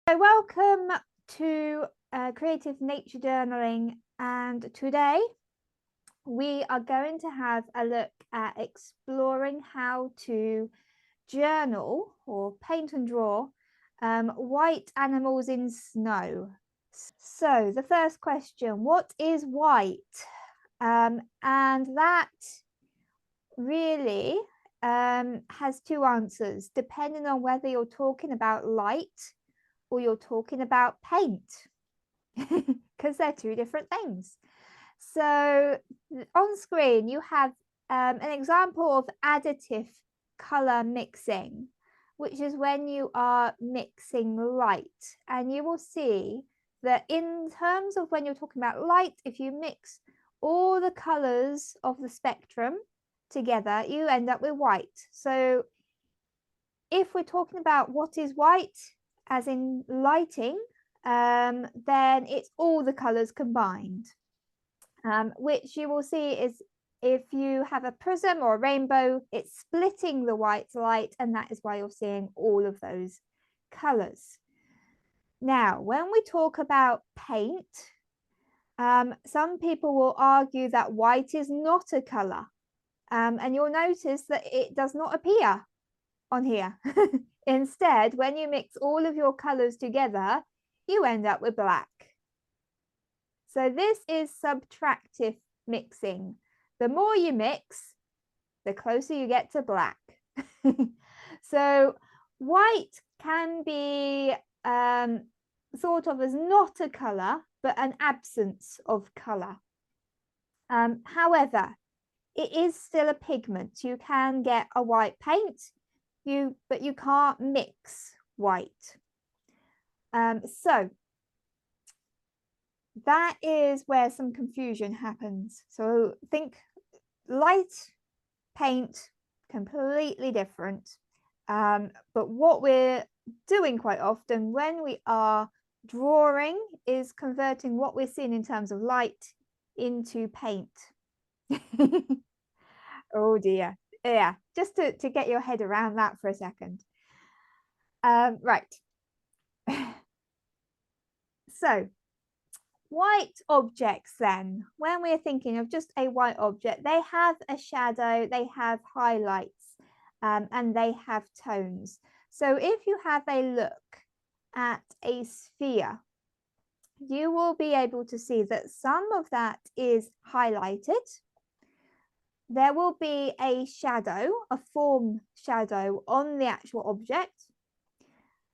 So welcome to Creative Nature Journaling, and today we are going to have a look at exploring how to journal or paint and draw white animals in snow. So the first question, what is white? And that really has two answers depending on whether you're talking about light or you're talking about paint, because they're two different things. So on screen you have an example of additive color mixing, which is when you are mixing light, and you will see that in terms of when you're talking about light, if you mix all the colors of the spectrum together, you end up with white. So if we're talking about what is white, as in lighting, then it's all the colors combined, which you will see is if you have a prism or a rainbow, it's splitting the white light, and that is why you're seeing all of those colors. Now, when we talk about paint, some people will argue that white is not a color, and you'll notice that it does not appear on here. Instead, when you mix all of your colors together, you end up with black. So this is subtractive mixing. The more you mix, the closer you get to black. So white can be thought of as not a color, but an absence of color. However, it is still a pigment. You can get a white paint, but you can't mix white. So that is where some confusion happens. So think light, paint, completely different. But what we're doing quite often when we are drawing is converting what we're seeing in terms of light into paint. Oh dear. Yeah, just to get your head around that for a second. Right. So white objects, then, when we're thinking of just a white object, they have a shadow, they have highlights, and they have tones. So if you have a look at a sphere, you will be able to see that some of that is highlighted. There will be a shadow, a form shadow on the actual object,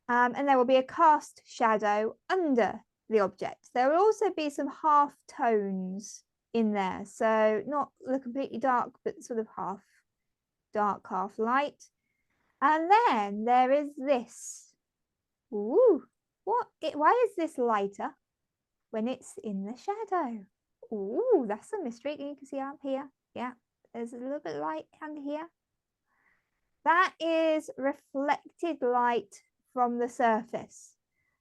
and there will be a cast shadow under the object. There will also be some half tones in there, so not the completely dark, but sort of half dark, half light. And then there is this. Ooh, why is this lighter when it's in the shadow? Ooh, that's a mystery. You can see up here. Yeah, there's a little bit of light under here. That is reflected light from the surface.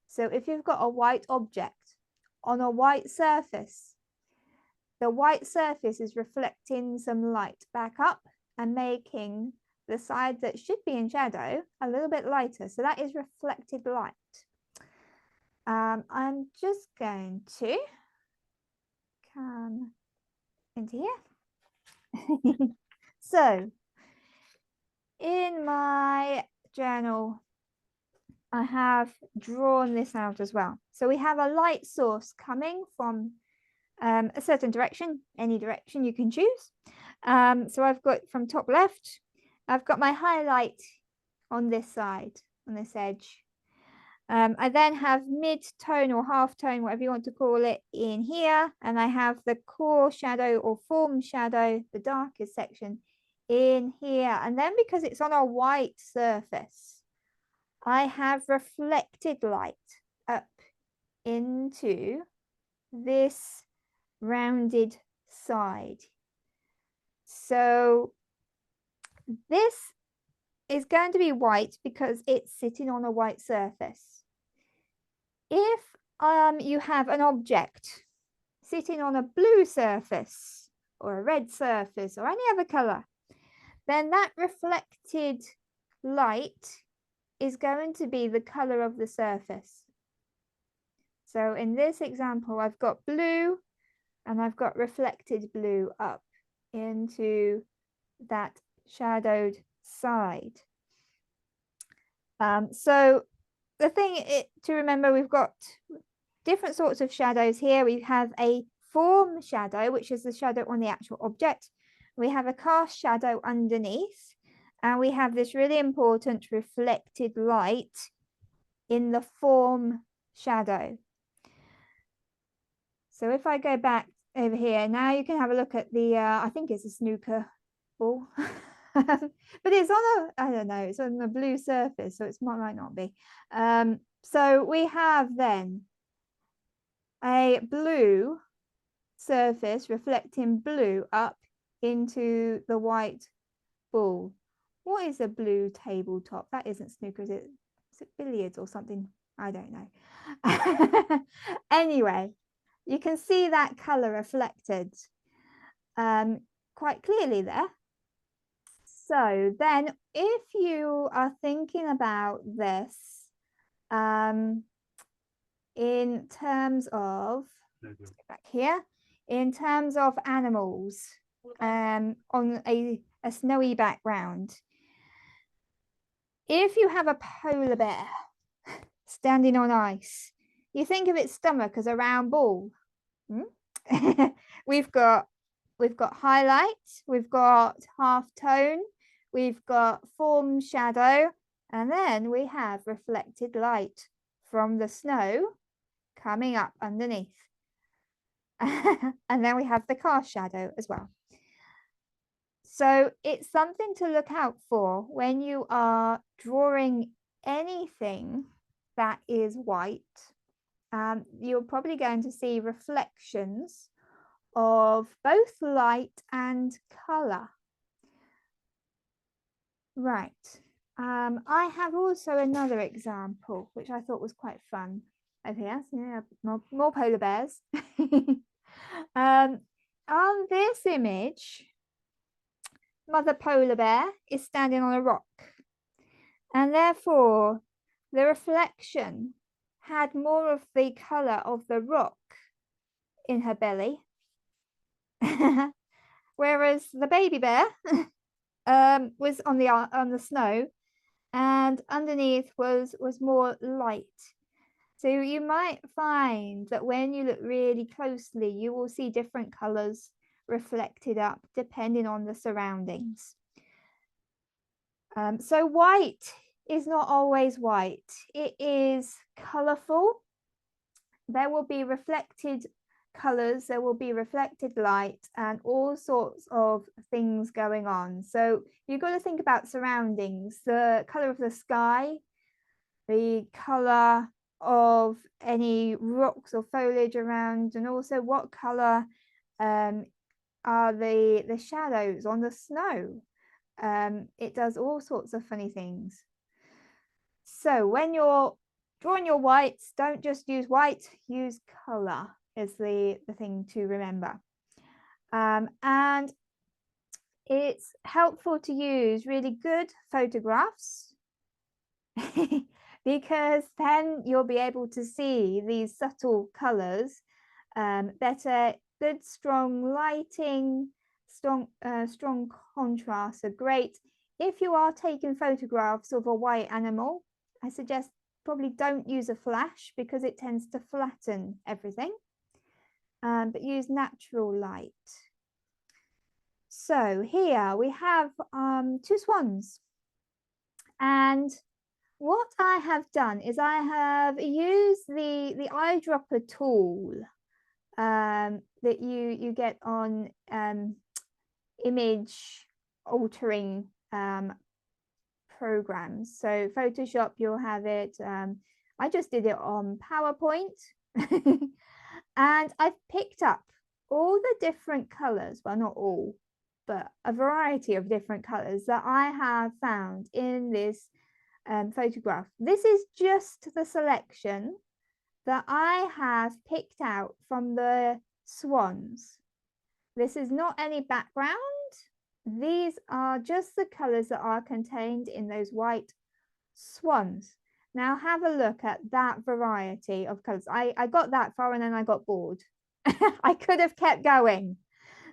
So if you've got a white object on a white surface, the white surface is reflecting some light back up and making the side that should be in shadow a little bit lighter. So that is reflected light. I'm just going to come into here. So in my journal, I have drawn this out as well. So we have a light source coming from a certain direction, any direction you can choose. So I've got from top left, I've got my highlight on this side, on this edge. I then have mid-tone or half-tone, whatever you want to call it, in here. And I have the core shadow or form shadow, the darkest section, in here. And then because it's on a white surface, I have reflected light up into this rounded side. So this is going to be white because it's sitting on a white surface. If you have an object sitting on a blue surface or a red surface or any other color, then that reflected light is going to be the color of the surface. So in this example, I've got blue and I've got reflected blue up into that shadowed side. So the thing to remember, we've got different sorts of shadows here. We have a form shadow, which is the shadow on the actual object. We have a cast shadow underneath, and we have this really important reflected light in the form shadow. So if I go back over here, now you can have a look at the, I think it's a snooker ball, but it's on I don't know, it's on a blue surface, so it might not be. So we have then a blue surface reflecting blue up into the white ball. What is a blue tabletop? That isn't snooker, is it? Is it billiards or something? I don't know. Anyway, you can see that color reflected quite clearly there. So then if you are thinking about this in terms of, let's go back here, in terms of animals on a snowy background, if you have a polar bear standing on ice, you think of its stomach as a round ball. we've got highlights, we've got half tone, we've got form shadow, and then we have reflected light from the snow coming up underneath. And then we have the cast shadow as well. So it's something to look out for when you are drawing anything that is white. You're probably going to see reflections of both light and color. Right. I have also another example, which I thought was quite fun. Okay, yes, yeah, more polar bears. On this image, Mother Polar Bear is standing on a rock, and therefore the reflection had more of the color of the rock in her belly, whereas the baby bear was on the snow, and underneath was more light. So you might find that when you look really closely, you will see different colors reflected up depending on the surroundings. So white is not always white. It is colorful. There will be reflected colors, there will be reflected light, and all sorts of things going on. So you've got to think about surroundings, the color of the sky, the color of any rocks or foliage around, and also what color are the shadows on the snow. It does all sorts of funny things. So when you're drawing your whites, don't just use white, use color is the thing to remember. And it's helpful to use really good photographs because then you'll be able to see these subtle colors better. Good strong lighting, strong contrasts are great. If you are taking photographs of a white animal, I suggest probably don't use a flash because it tends to flatten everything, but use natural light. So here we have two swans, and what I have done is I have used the eyedropper tool that you get on image altering programs. So Photoshop, you'll have it. I just did it on PowerPoint and I've picked up all the different colors, well, not all, but a variety of different colors that I have found in this photograph. This is just the selection that I have picked out from the swans. This is not any background. These are just the colors that are contained in those white swans. Now have a look at that variety of colors. I got that far and then I got bored. I could have kept going.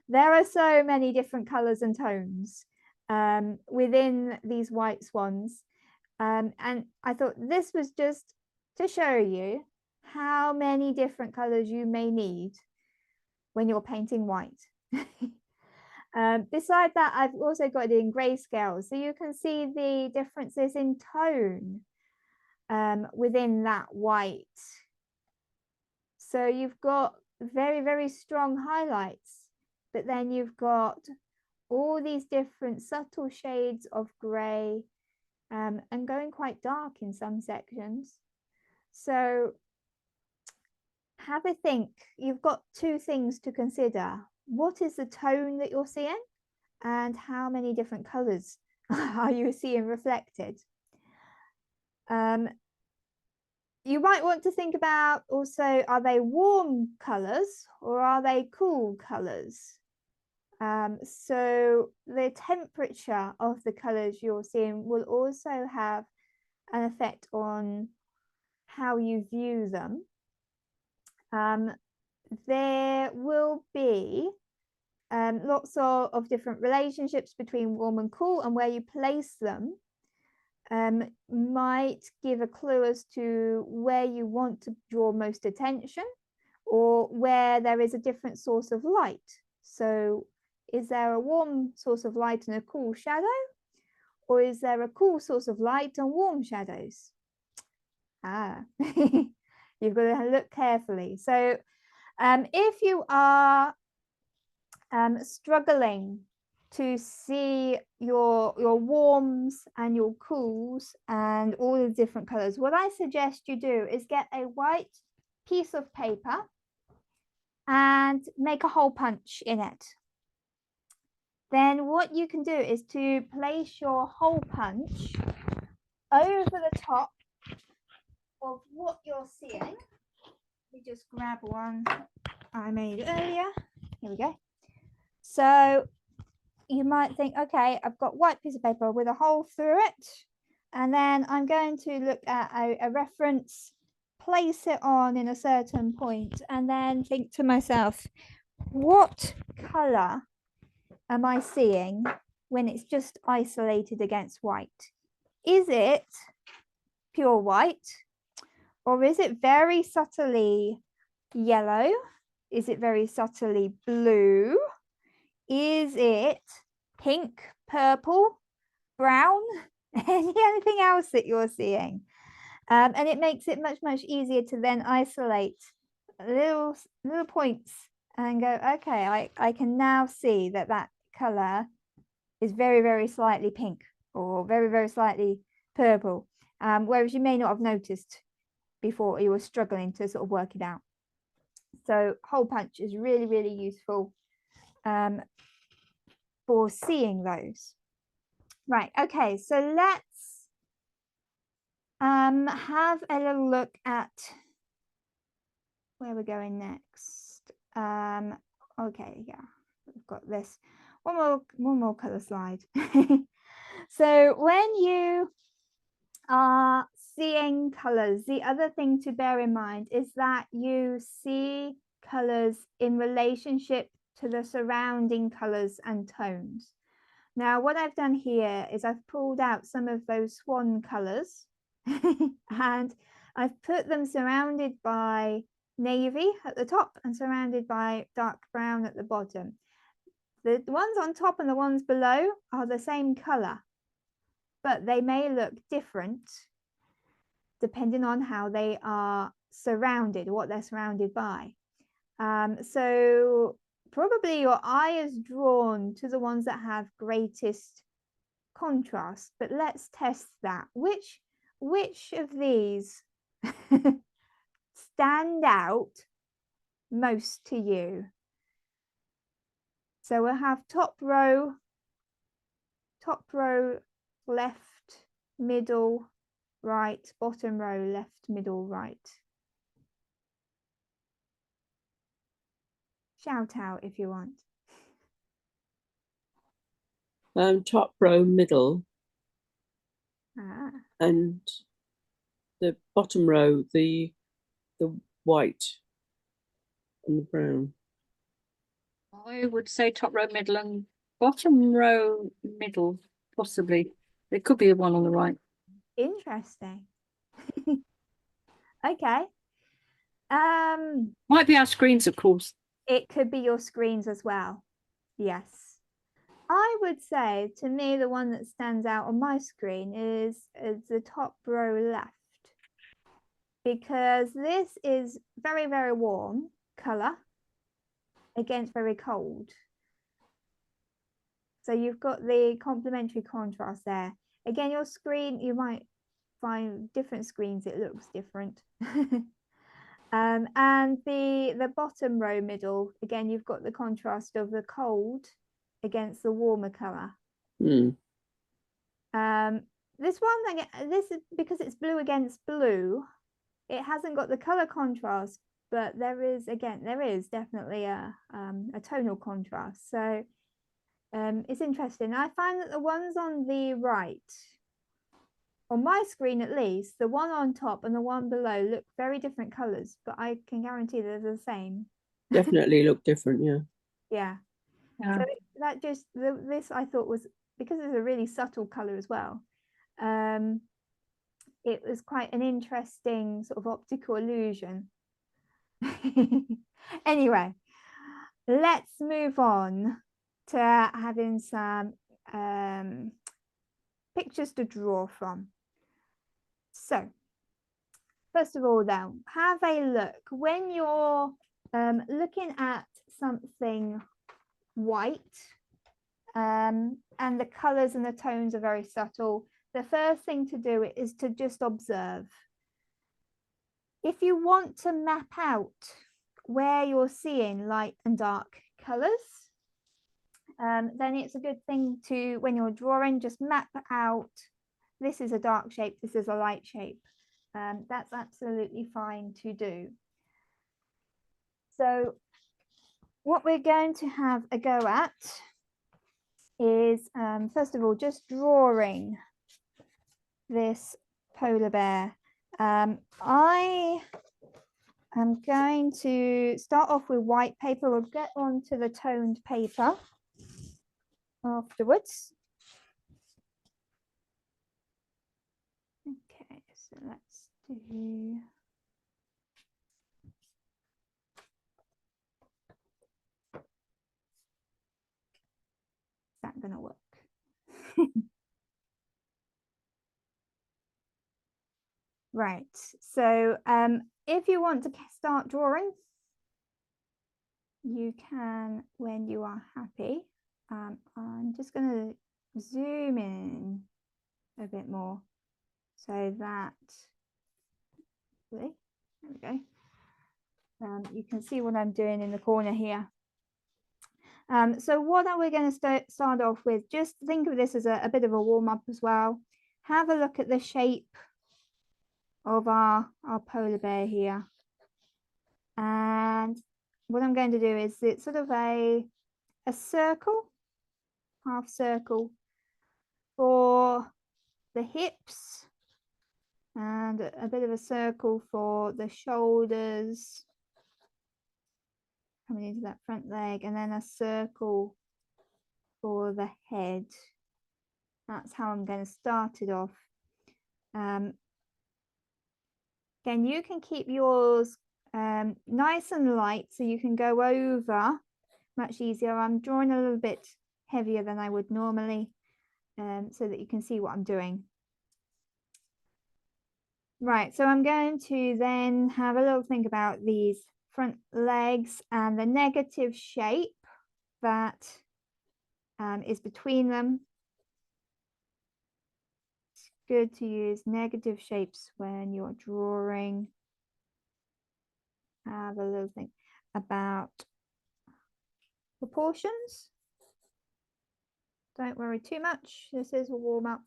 There are so many different colors and tones within these white swans. And I thought this was just to show you how many different colors you may need when you're painting white. Beside that, I've also got it in grayscale, so you can see the differences in tone within that white. So you've got very, very strong highlights, but then you've got all these different subtle shades of gray and going quite dark in some sections. So have a think. You've got two things to consider. What is the tone that you're seeing? And how many different colors are you seeing reflected? You might want to think about also, are they warm colors or are they cool colors? So the temperature of the colors you're seeing will also have an effect on how you view them. There will be lots of different relationships between warm and cool, and where you place them might give a clue as to where you want to draw most attention or where there is a different source of light. So is there a warm source of light and a cool shadow? Or is there a cool source of light and warm shadows? You've got to look carefully. So if you are struggling to see your warms and your cools and all the different colors, what I suggest you do is get a white piece of paper and make a hole punch in it. Then what you can do is to place your hole punch over the top of what you're seeing. Let me just grab one I made earlier. Here we go. So you might think, okay, I've got white piece of paper with a hole through it, and then I'm going to look at a reference, place it on in a certain point, and then think to myself, what color am I seeing when it's just isolated against white? Is it pure white, or is it very subtly yellow? Is it very subtly blue? Is it pink, purple, brown, anything else that you're seeing? And it makes it much, much easier to then isolate little points and go, okay, I can now see that that color is very, very slightly pink or very, very slightly purple, whereas you may not have noticed before you were struggling to sort of work it out. So hole punch is really, really useful for seeing those. Right, okay, so let's have a little look at where we're going next. Okay, yeah, we've got this. One more color slide. So when you are seeing colors, the other thing to bear in mind is that you see colors in relationship to the surrounding colors and tones. Now, what I've done here is I've pulled out some of those swan colors and I've put them surrounded by navy at the top and surrounded by dark brown at the bottom. The ones on top and the ones below are the same color, but they may look different depending on how they are surrounded, what they're surrounded by. So probably your eye is drawn to the ones that have greatest contrast, but let's test that. Which of these stand out most to you? So we'll have top row left, middle, right, bottom row left, middle, right. Shout out if you want. Top row, middle, and the bottom row, the white and the brown. I would say top row, middle, and bottom row, middle, possibly. There could be one on the right. Interesting. Okay. Might be our screens, of course. It could be your screens as well. Yes. I would say, to me, the one that stands out on my screen is the top row left, because this is very, very warm color against very cold. So you've got the complementary contrast there. Again, your screen, you might find different screens, it looks different. And the bottom row middle, again, you've got the contrast of the cold against the warmer color. Mm. This one, this is because it's blue against blue, it hasn't got the color contrast, but there is definitely a tonal contrast. So it's interesting. I find that the ones on the right, on my screen at least, the one on top and the one below look very different colors, but I can guarantee they're the same. Definitely look different, yeah. Yeah. Yeah. So that just, this I thought was, because it's a really subtle color as well, it was quite an interesting sort of optical illusion. Anyway, let's move on to having some pictures to draw from. So first of all, then, have a look. When you're looking at something white and the colors and the tones are very subtle, the first thing to do is to just observe. If you want to map out where you're seeing light and dark colors, then it's a good thing to, when you're drawing, just map out, this is a dark shape, this is a light shape. That's absolutely fine to do. So what we're going to have a go at is, first of all, just drawing this polar bear. I am going to start off with white paper. We'll get on to the toned paper afterwards. Okay, so let's do, is that gonna work? Right, so if you want to start drawing, you can when you are happy. I'm just going to zoom in a bit more so that, there we go. You can see what I'm doing in the corner here. So what are we going to start off with? Just think of this as a bit of a warm-up as well. Have a look at the shape of our polar bear here. And what I'm going to do is, it's sort of a circle, half circle for the hips, and a bit of a circle for the shoulders, coming into that front leg, and then a circle for the head. That's how I'm going to start it off. Again, you can keep yours nice and light, so you can go over much easier. I'm drawing a little bit heavier than I would normally, so that you can see what I'm doing. Right, so I'm going to then have a little think about these front legs and the negative shape that is between them. It's good to use negative shapes when you're drawing. Have a little think about proportions. Don't worry too much. This is a warm up.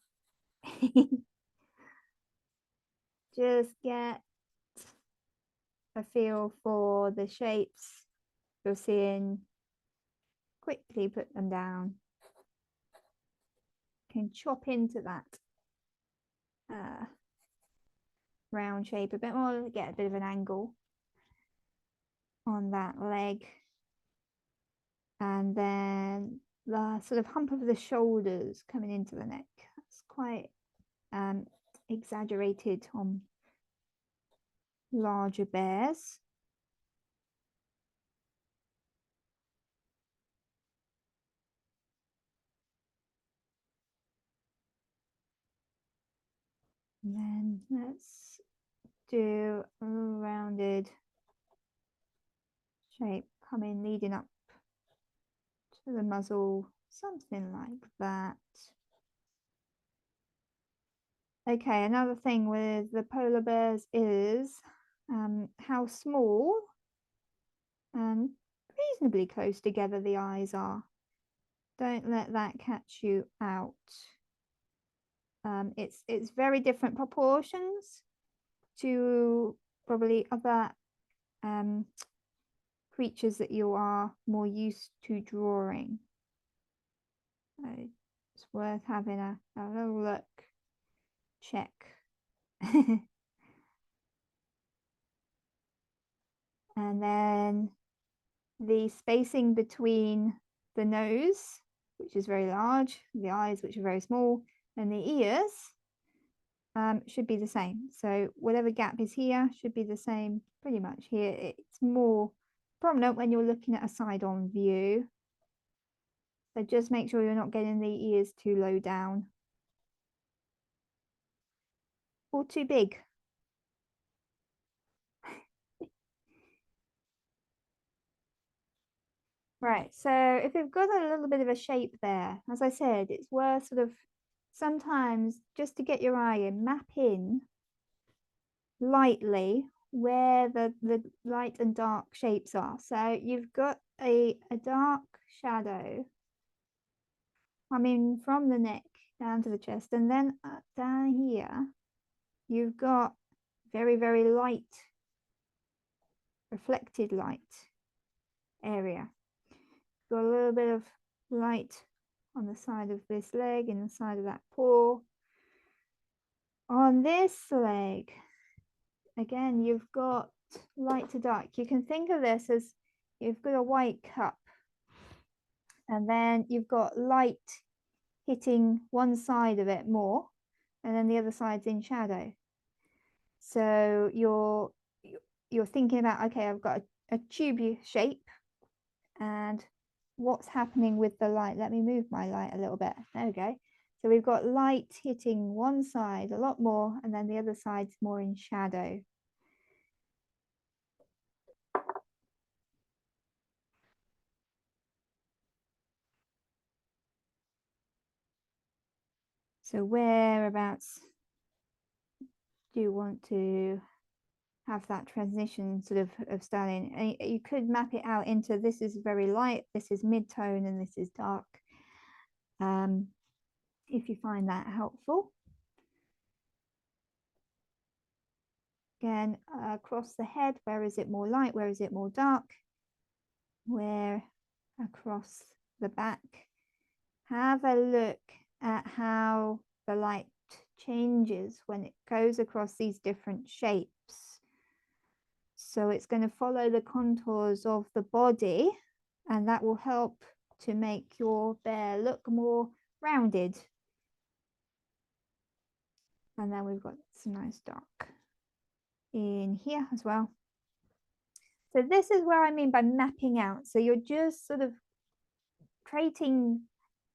Just get a feel for the shapes you're seeing. Quickly put them down. Can chop into that round shape a bit more, get a bit of an angle on that leg. And then the sort of hump of the shoulders coming into the neck. That's quite exaggerated on larger bears. And then let's do a rounded shape coming leading up to the muzzle, something like that. Okay, another thing with the polar bears is how small and reasonably close together the eyes are. Don't let that catch you out. It's very different proportions to probably other creatures that you are more used to drawing. So it's worth having a little look, check. And then the spacing between the nose, which is very large, the eyes, which are very small, and the ears should be the same. So whatever gap is here should be the same pretty much here. It's more prominent when you're looking at a side-on view. So just make sure you're not getting the ears too low down or too big. Right, so if you've got a little bit of a shape there, as I said, it's worth sort of sometimes just to get your eye in, map in lightly where the light and dark shapes are. So you've got a dark shadow coming from the neck down to the chest, and then down here you've got very, very light, reflected light area. Got a little bit of light on the side of this leg and the side of that paw. On this leg, again, you've got light to dark. You can think of this as you've got a white cup, and then you've got light hitting one side of it more, and then the other side's in shadow. So you're thinking about, okay, I've got a tube shape, and what's happening with the light? Let me move my light a little bit. There we go. So we've got light hitting one side a lot more, and then the other side's more in shadow. So whereabouts do you want to have that transition sort of starting? And you could map it out into this is very light, this is mid-tone, and this is dark. If you find that helpful. Again, across the head, where is it more light? Where is it more dark? Where across the back? Have a look at how the light changes when it goes across these different shapes. So it's going to follow the contours of the body, and that will help to make your bear look more rounded. And then we've got some nice dark in here as well. So this is where I mean by mapping out. So you're just sort of creating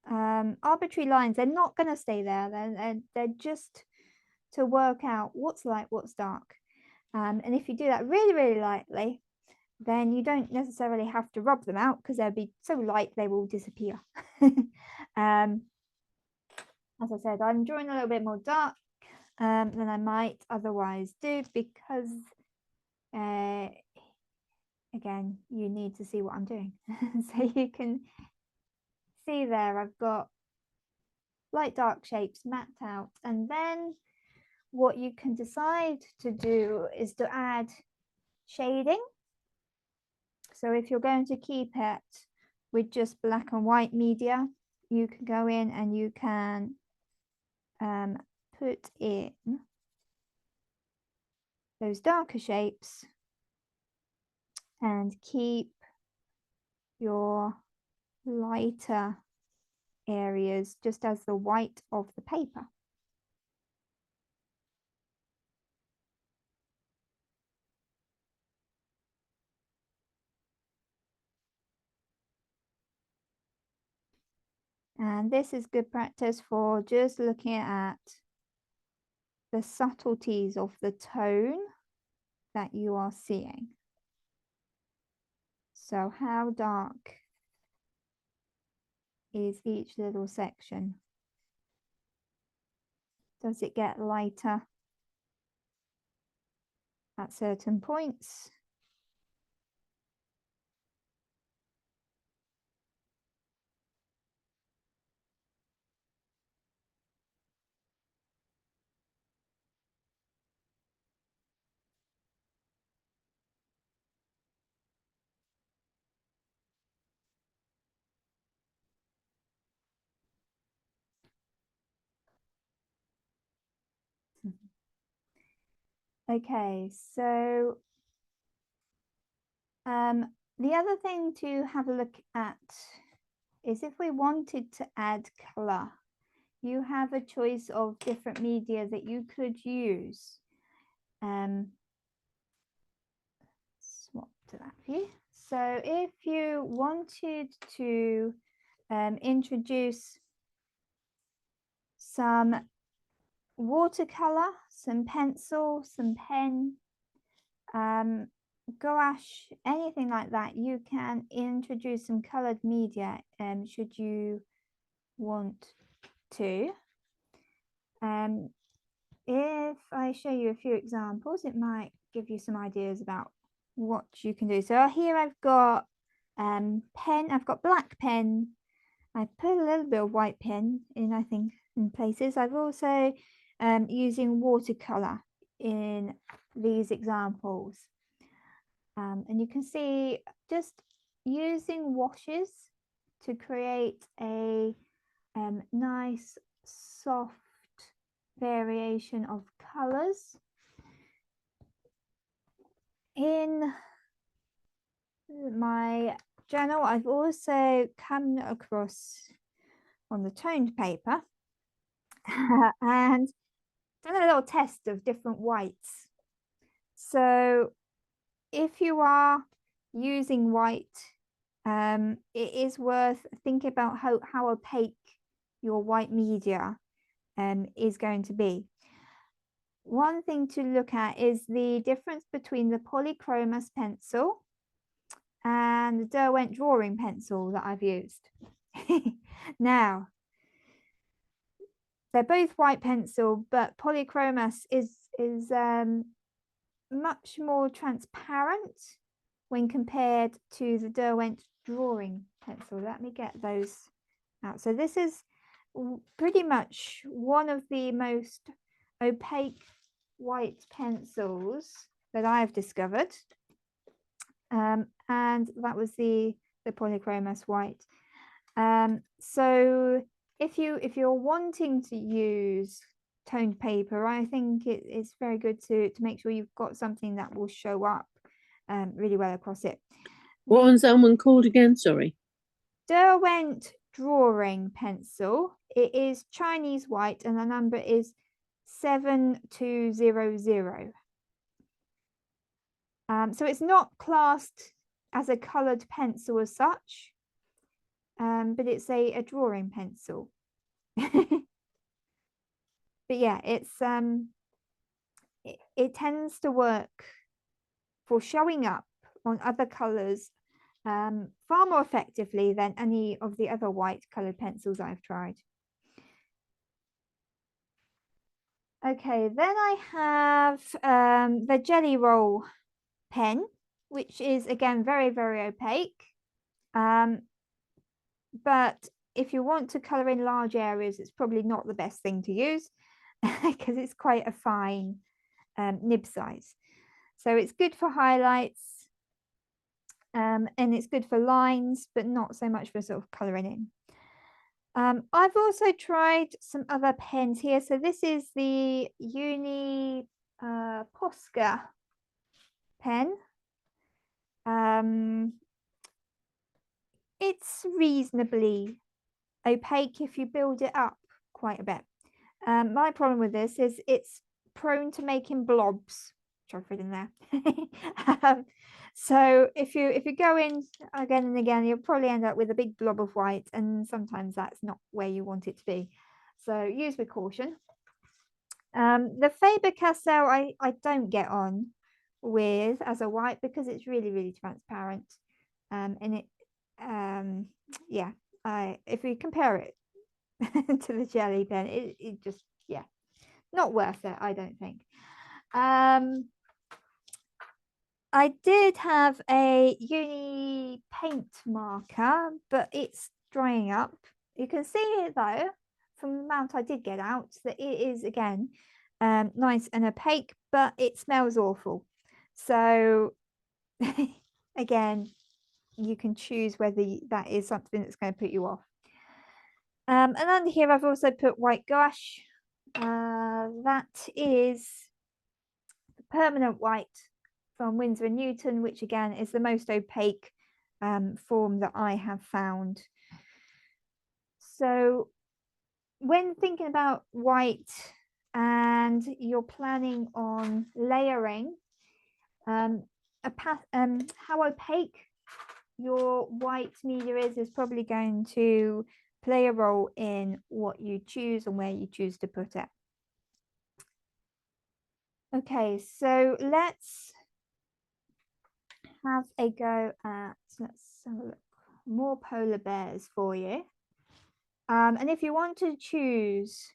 arbitrary lines. They're not going to stay there. They're just to work out what's light, what's dark. And if you do that really, really lightly, then you don't necessarily have to rub them out because they'll be so light they will disappear. As I said, I'm drawing a little bit more dark than I might otherwise do because again, you need to see what I'm doing. So you can see there I've got light dark shapes mapped out, and then what you can decide to do is to add shading. So if you're going to keep it with just black and white media, you can go in and you can put in those darker shapes and keep your lighter areas just as the white of the paper. And this is good practice for just looking at the subtleties of the tone that you are seeing. So how dark is each little section? Does it get lighter at certain points? Okay, so the other thing to have a look at is if we wanted to add color, you have a choice of different media that you could use. Swap to that view. So if you wanted to introduce some watercolor, some pencil, some pen, gouache, anything like that, you can introduce some colored media should you want to. If I show you a few examples, it might give you some ideas about what you can do. So here I've got pen, I've got black pen. I put a little bit of white pen in, I think, in places. I've also using watercolor in these examples. And you can see just using washes to create a nice soft variation of colors. In my journal, I've also come across on the toned paper and done a little test of different whites. So if you are using white, it is worth thinking about how opaque your white media is going to be. One thing to look at is the difference between the polychromos pencil and the Derwent drawing pencil that I've used. Now, they're both white pencil, but polychromos is much more transparent when compared to the Derwent drawing pencil. Let me get those out. So this is pretty much one of the most opaque white pencils that I've discovered, and that was the polychromos white. So if you're wanting to use toned paper, I think it's very good to make sure you've got something that will show up really well across it. What one's that one called again? Sorry. Derwent drawing pencil. It is Chinese white and the number is 7200. So it's not classed as a coloured pencil as such, but it's a drawing pencil. But yeah, it's it tends to work for showing up on other colours far more effectively than any of the other white coloured pencils I've tried. Okay, then I have the Jelly Roll pen, which is again very, very opaque. But if you want to colour in large areas, it's probably not the best thing to use because it's quite a fine nib size. So it's good for highlights and it's good for lines, but not so much for sort of colouring in. I've also tried some other pens here. So this is the Uni Posca pen. It's reasonably opaque if you build it up quite a bit. My problem with this is it's prone to making blobs, which I've written there. So if you go in again and again, you'll probably end up with a big blob of white, and sometimes that's not where you want it to be. So use with caution. The Faber-Castell I don't get on with as a white because it's really transparent, and it yeah, if we compare it to the jelly pen, it just, yeah, not worth it, I don't think. I did have a uni paint marker, but it's drying up. You can see it though from the amount I did get out that it is again nice and opaque, but it smells awful. So again, you can choose whether that is something that's going to put you off. And under here I've also put white gouache. That is the permanent white from Winsor & Newton, which again is the most opaque form that I have found. So when thinking about white and you're planning on layering, how opaque your white media is probably going to play a role in what you choose and where you choose to put it. Okay, so let's have a go at, let's have a look, more polar bears for you. And if you want to choose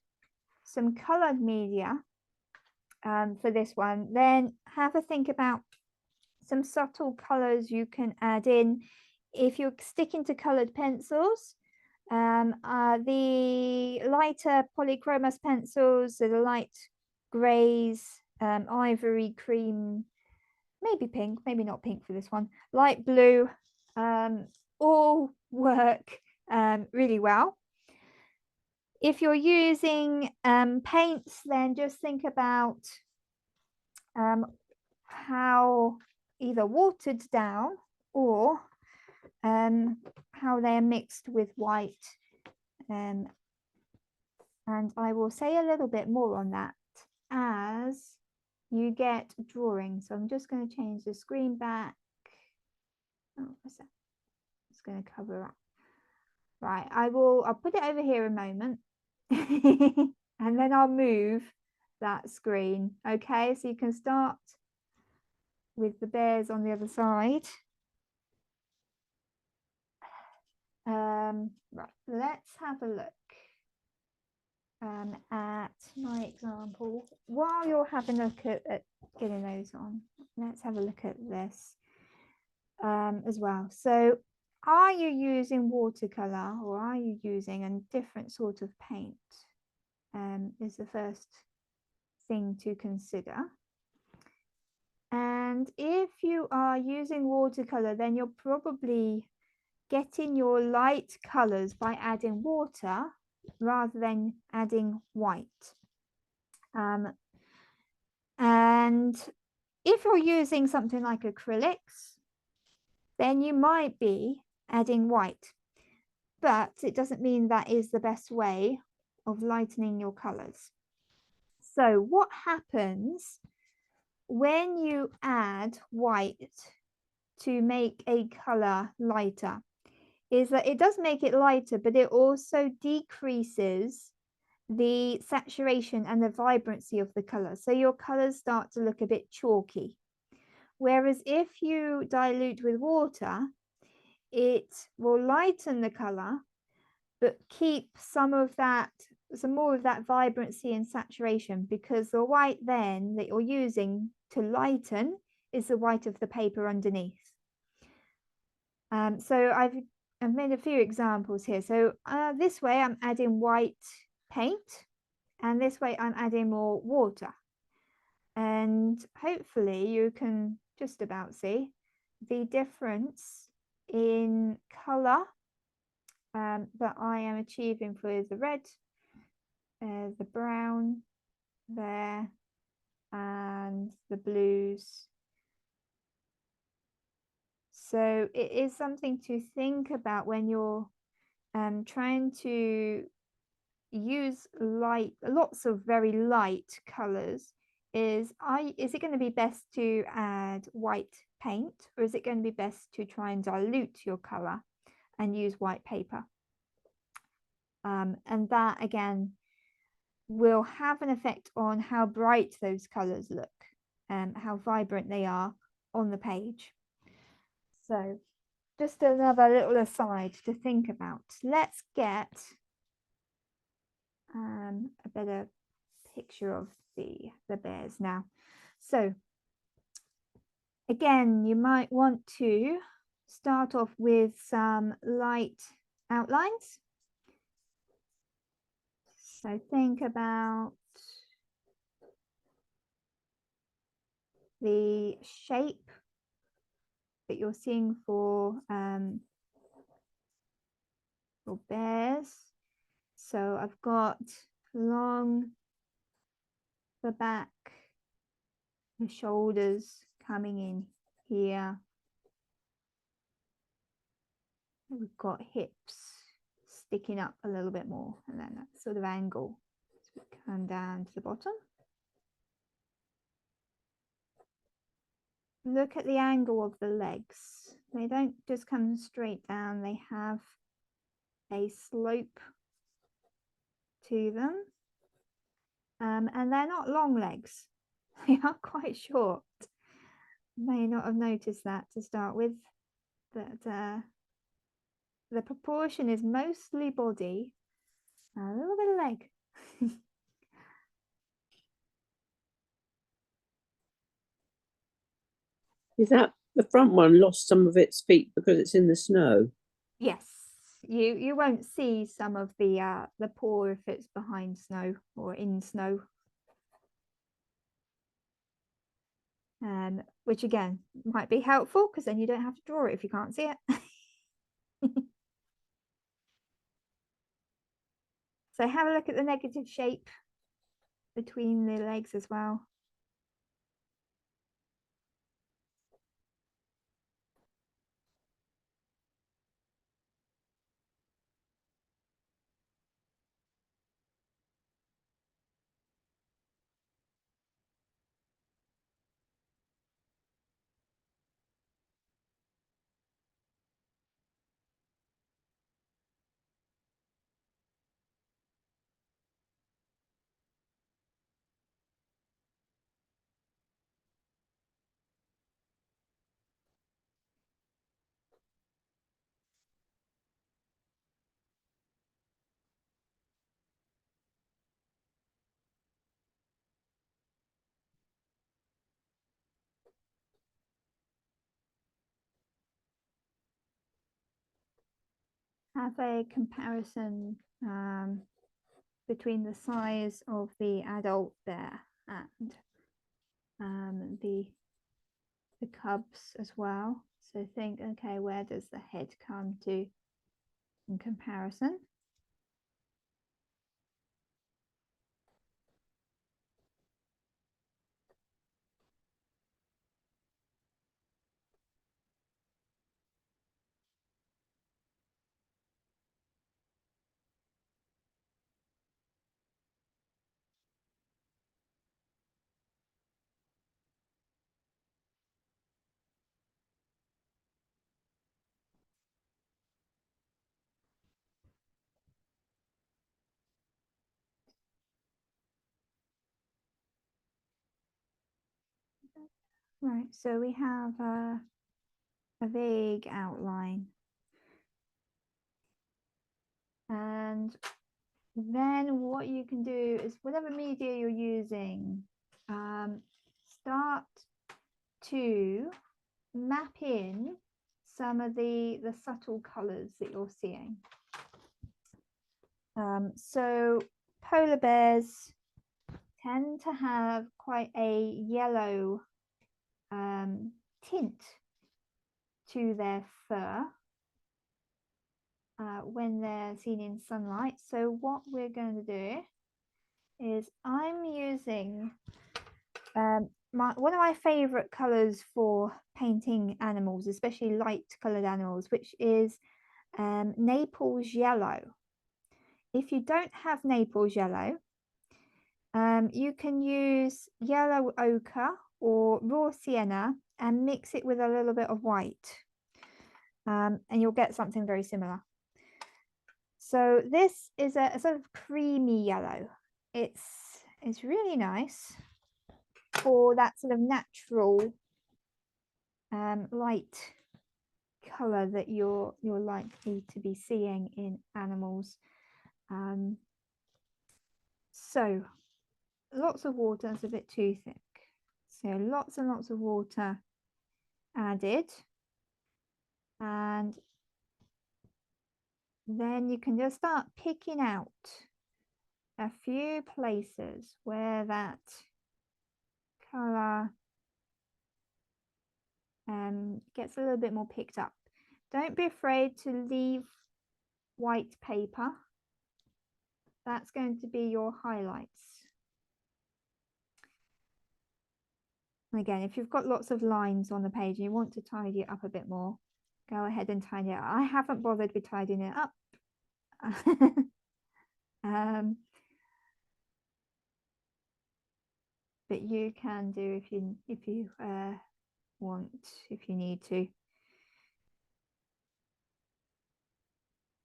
some colored media for this one, then have a think about some subtle colors you can add in. If you're sticking to colored pencils, the lighter polychromos pencils, so the light grays, ivory, cream, maybe pink, maybe not pink for this one, light blue, all work really well. If you're using paints, then just think about how either watered down or how they're mixed with white. And I will say a little bit more on that as you get drawing. So I'm just going to change the screen back. Oh, what's that? It's going to cover up. Right, I'll put it over here a moment and then I'll move that screen. Okay, so you can start with the bears on the other side. Right, let's have a look at my example. While you're having a look at getting those on, let's have a look at this as well. So are you using watercolor or are you using a different sort of paint? Is the first thing to consider. And if you are using watercolor, then you're probably getting your light colors by adding water rather than adding white. And if you're using something like acrylics, then you might be adding white, but it doesn't mean that is the best way of lightening your colors. So what happens when you add white to make a color lighter is that it does make it lighter, but it also decreases the saturation and the vibrancy of the color. So your colors start to look a bit chalky. Whereas if you dilute with water, it will lighten the color, but keep some more of that vibrancy and saturation, because the white then that you're using to lighten is the white of the paper underneath. So I've made a few examples here. So this way I'm adding white paint, and this way I'm adding more water. And hopefully you can just about see the difference in color that I am achieving for the red, the brown there, and the blues. So it is something to think about when you're trying to use lots of very light colors. Is it going to be best to add white paint, or is it going to be best to try and dilute your color and use white paper? And that again will have an effect on how bright those colors look and how vibrant they are on the page. So just another little aside to think about. Let's get a better picture of the bears now. So again, you might want to start off with some light outlines. So think about the shape that you're seeing for bears. So I've got along the back, the shoulders coming in here. We've got hips sticking up a little bit more, and then that sort of angle as we come down to the bottom. Look at the angle of the legs. They don't just come straight down, they have a slope to them. And they're not long legs, they are quite short. You may not have noticed that to start with, but the proportion is mostly body, a little bit of leg. Is that the front one lost some of its feet because it's in the snow? Yes, you won't see some of the paw if it's behind snow or in snow. Which again might be helpful because then you don't have to draw it if you can't see it. So have a look at the negative shape between the legs as well. Have a comparison between the size of the adult bear and the cubs as well. So think, okay, where does the head come to in comparison? Right, so we have a vague outline. And then what you can do is whatever media you're using, start to map in some of the subtle colors that you're seeing. So polar bears tend to have quite a yellow tint to their fur when they're seen in sunlight. So what we're going to do is I'm using One of my favorite colors for painting animals, especially light colored animals, which is Naples yellow. If you don't have Naples yellow, you can use yellow ochre or raw sienna and mix it with a little bit of white, and you'll get something very similar. So this is a sort of creamy yellow. It's really nice for that sort of natural light color that you're likely to be seeing in animals. So lots of water, that's a bit too thick. So lots and lots of water added. And then you can just start picking out a few places where that color gets a little bit more picked up. Don't be afraid to leave white paper. That's going to be your highlights. Again, if you've got lots of lines on the page and you want to tidy it up a bit more, go ahead and tidy it up. I haven't bothered with tidying it up. But you can do if you want, if you need to.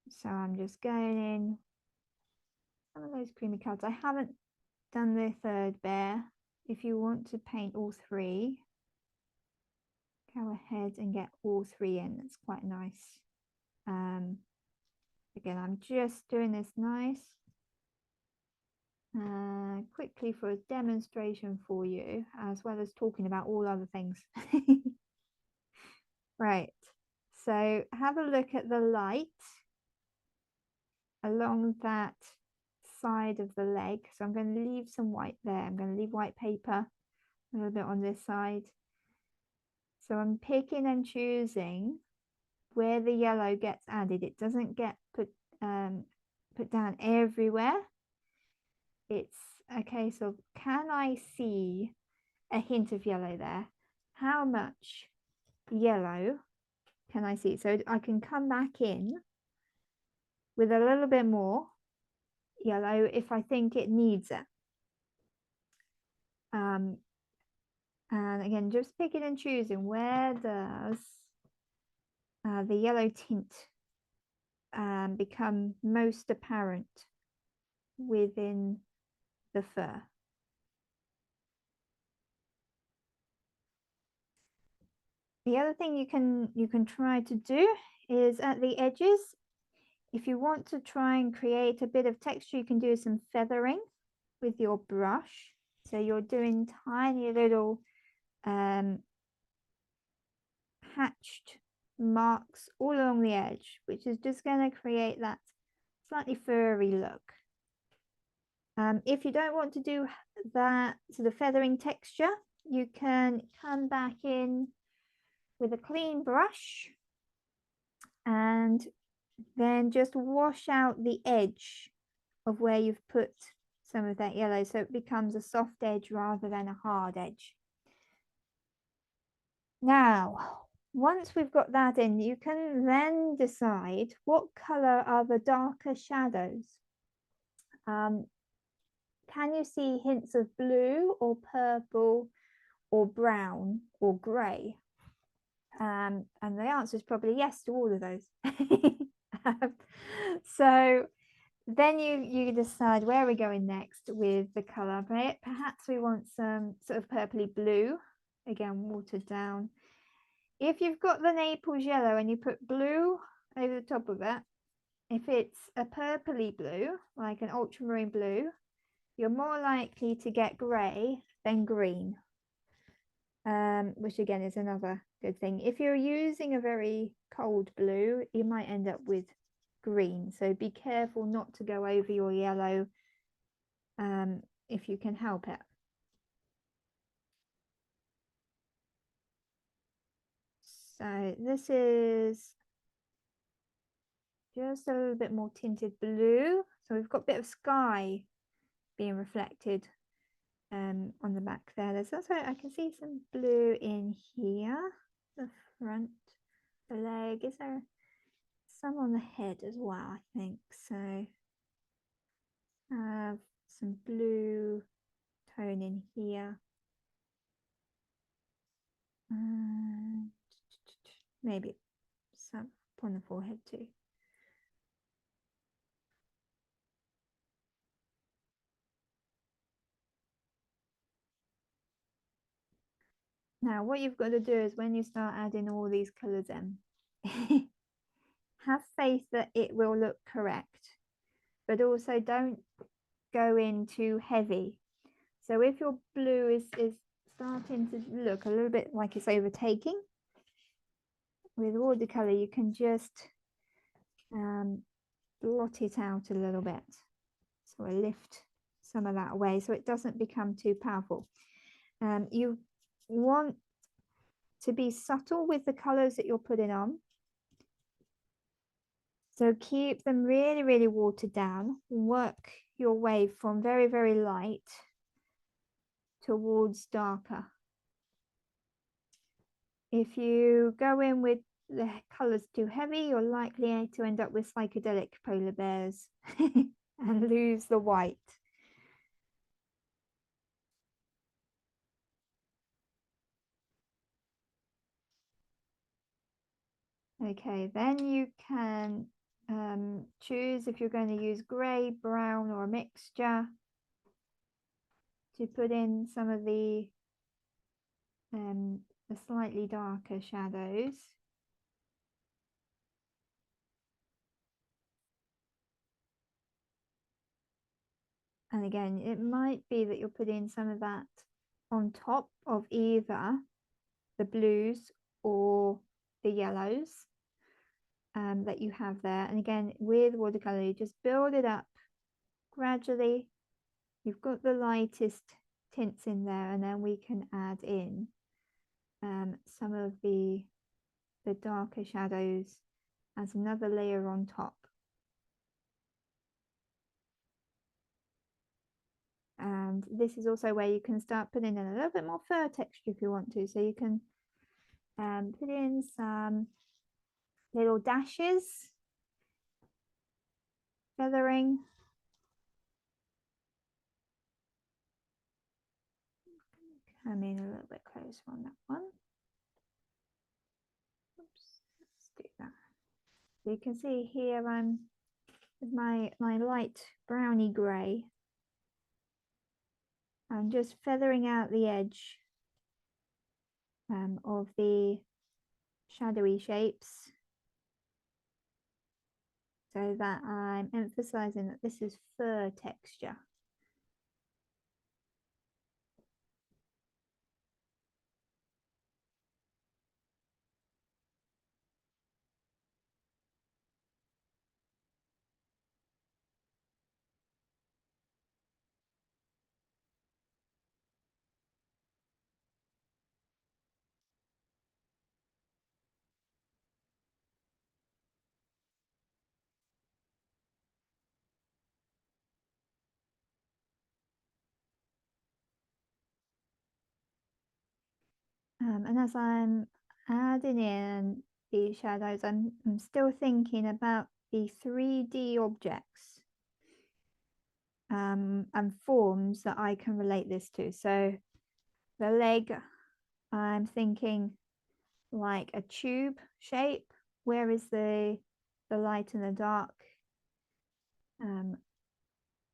So I'm just going in some of those creamy colours. I haven't done the third bear. If you want to paint all three, go ahead and get all three in. That's quite nice. Again, I'm just doing this nice quickly for a demonstration for you, as well as talking about all other things. Right, so have a look at the light along that side of the leg. So I'm going to leave some white there. I'm going to leave white paper a little bit on this side. So I'm picking and choosing where the yellow gets added. It doesn't get put down everywhere. It's a case of, can I see a hint of yellow there? How much yellow can I see? So I can come back in with a little bit more yellow if I think it needs it. And again, just picking and choosing, where does the yellow tint become most apparent within the fur. The other thing you can try to do is at the edges, if you want to try and create a bit of texture, you can do some feathering with your brush. So you're doing tiny little hatched marks all along the edge, which is just going to create that slightly furry look. If you don't want to do that sort of feathering texture, you can come back in with a clean brush and then just wash out the edge of where you've put some of that yellow, so it becomes a soft edge rather than a hard edge. Now, once we've got that in, you can then decide what color are the darker shadows. Can you see hints of blue or purple or brown or grey? And the answer is probably yes to all of those. So then you decide where we're going next with the color. Perhaps we want some sort of purpley blue, again watered down. If you've got the Naples yellow and you put blue over the top of it, if it's a purpley blue, like an ultramarine blue, you're more likely to get grey than green, which again is another good thing. If you're using a very cold blue, you might end up with green. So be careful not to go over your yellow if you can help it. So this is just a little bit more tinted blue. So we've got a bit of sky being reflected on the back there. There's also, I can see some blue in here, the front, the leg. Is there some on the head as well? I think so. Have some blue tone in here. Maybe some on the forehead too. Now, what you've got to do is when you start adding all these colors in, have faith that it will look correct, but also don't go in too heavy. So if your blue is starting to look a little bit like it's overtaking, with watercolor, you can just blot it out a little bit. So I lift some of that away so it doesn't become too powerful. You want to be subtle with the colors that you're putting on. So keep them really, really watered down. Work your way from very, very light towards darker. If you go in with the colors too heavy, you're likely to end up with psychedelic polar bears and lose the white. Okay, then you can choose if you're going to use grey, brown, or a mixture to put in some of the slightly darker shadows. And again, it might be that you're putting some of that on top of either the blues or the yellows that you have there. And again, with watercolor, you just build it up gradually. You've got the lightest tints in there, and then we can add in some of the darker shadows as another layer on top. And this is also where you can start putting in a little bit more fur texture if you want to. So you can put in some little dashes, feathering. Come in a little bit closer on that one. Oops, let's do that. So you can see here I'm with my light browny grey. I'm just feathering out the edge of the shadowy shapes so that I'm emphasizing that this is fur texture. And as I'm adding in these shadows, I'm still thinking about the 3D objects and forms that I can relate this to. So the leg, I'm thinking like a tube shape. Where is the light and the dark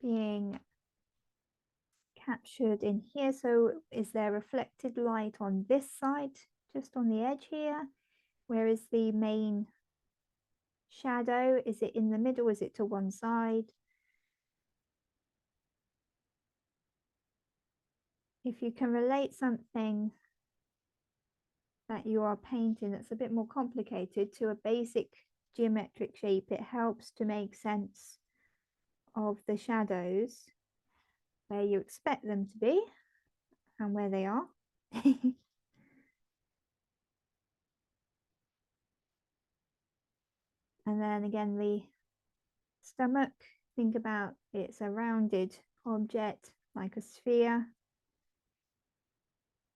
being captured in here? So is there reflected light on this side, just on the edge here? Where is the main shadow? Is it in the middle? Is it to one side? If you can relate something that you are painting that's a bit more complicated to a basic geometric shape, it helps to make sense of the shadows where you expect them to be and where they are. And then again, the stomach, think about it's a rounded object like a sphere.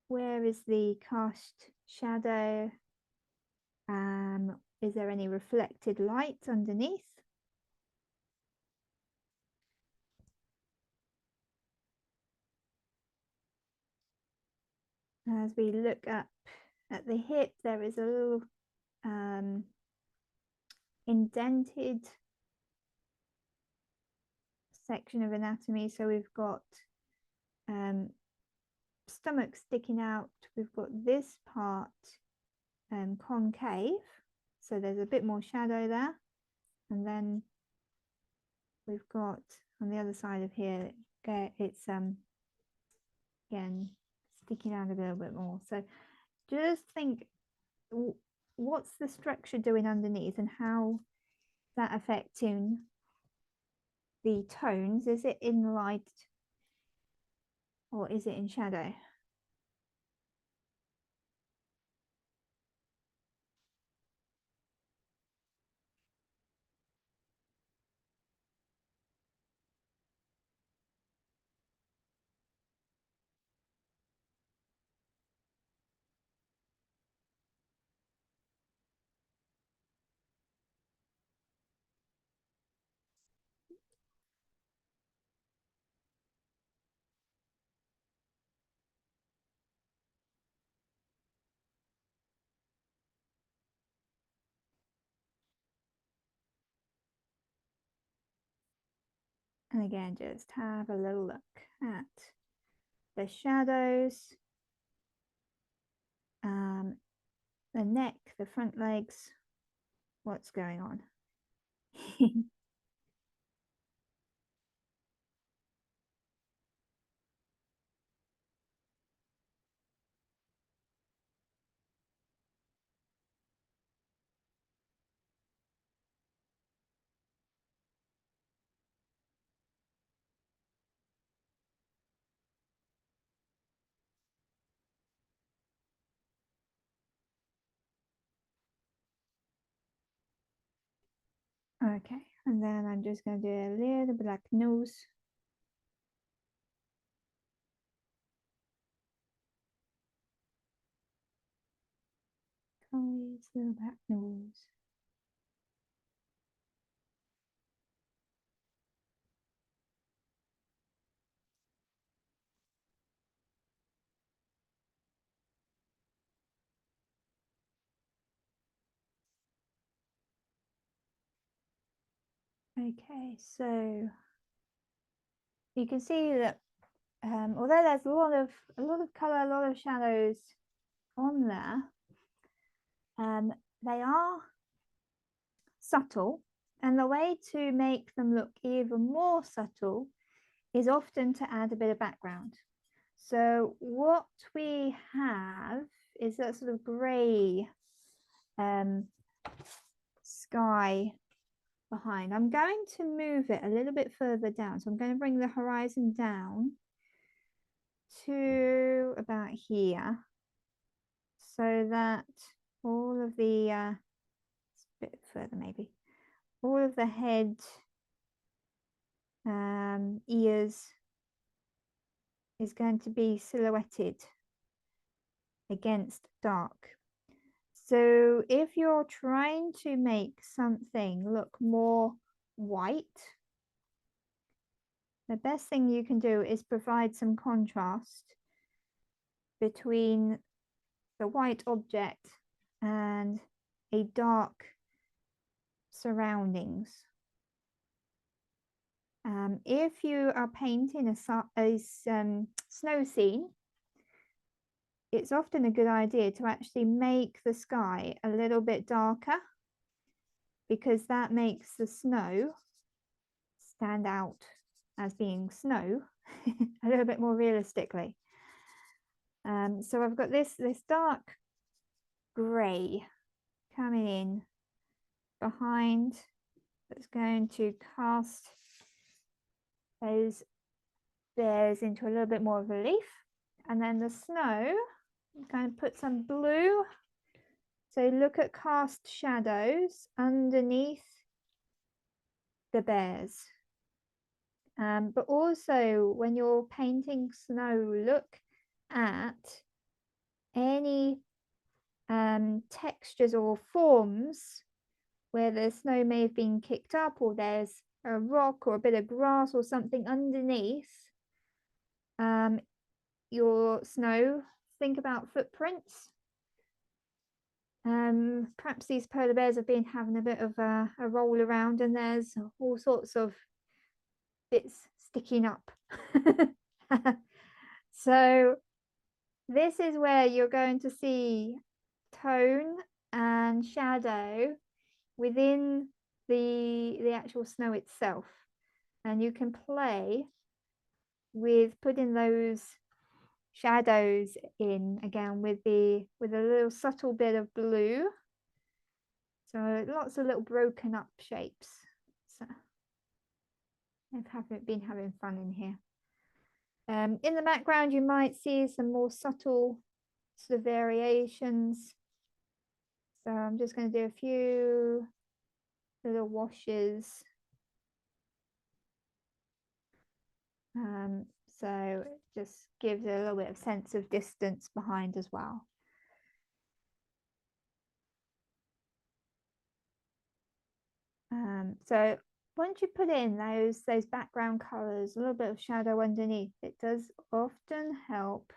Where is the cast shadow? Is there any reflected light underneath? As we look up at the hip, there is a little indented section of anatomy. So we've got stomach sticking out. We've got this part concave, so there's a bit more shadow there. And then we've got on the other side of here, it's again sticking out a little bit more. So just think, what's the structure doing underneath and how that affecting the tones? Is it in light or is it in shadow? And again, just have a little look at the shadows, the neck, the front legs, what's going on. Okay, and then I'm just going to do a little black nose. Always little black nose. Okay, so you can see that although there's a lot of color, a lot of shadows on there, they are subtle, and the way to make them look even more subtle is often to add a bit of background. So what we have is that sort of grey sky behind. I'm going to move it a little bit further down. So I'm going to bring the horizon down to about here, so that all of the a bit further maybe, all of the head, ears is going to be silhouetted against dark. So if you're trying to make something look more white, the best thing you can do is provide some contrast between the white object and a dark surroundings. If you are painting a snow scene, it's often a good idea to actually make the sky a little bit darker, because that makes the snow stand out as being snow a little bit more realistically. So I've got this dark grey coming in behind, that's going to cast those bears into a little bit more relief. And then the snow, I'm going to put some blue. So look at cast shadows underneath the bears. But also when you're painting snow, look at any textures or forms where the snow may have been kicked up, or there's a rock or a bit of grass or something underneath your snow. Think about footprints. Perhaps these polar bears have been having a bit of a roll around, and there's all sorts of bits sticking up. So this is where you're going to see tone and shadow within the actual snow itself, and you can play with putting those shadows in again with a little subtle bit of blue, so lots of little broken up shapes. So I've been having fun in here. In the background you might see some more subtle sort of variations, so I'm just going to do a few little washes. So it just gives it a little bit of sense of distance behind as well. So once you put in those background colors, a little bit of shadow underneath, it does often help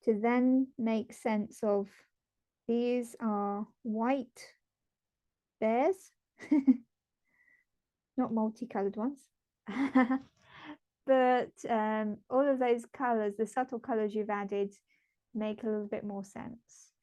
to then make sense of these are white bears, not multicolored ones. But all of those colors, the subtle colors you've added, make a little bit more sense.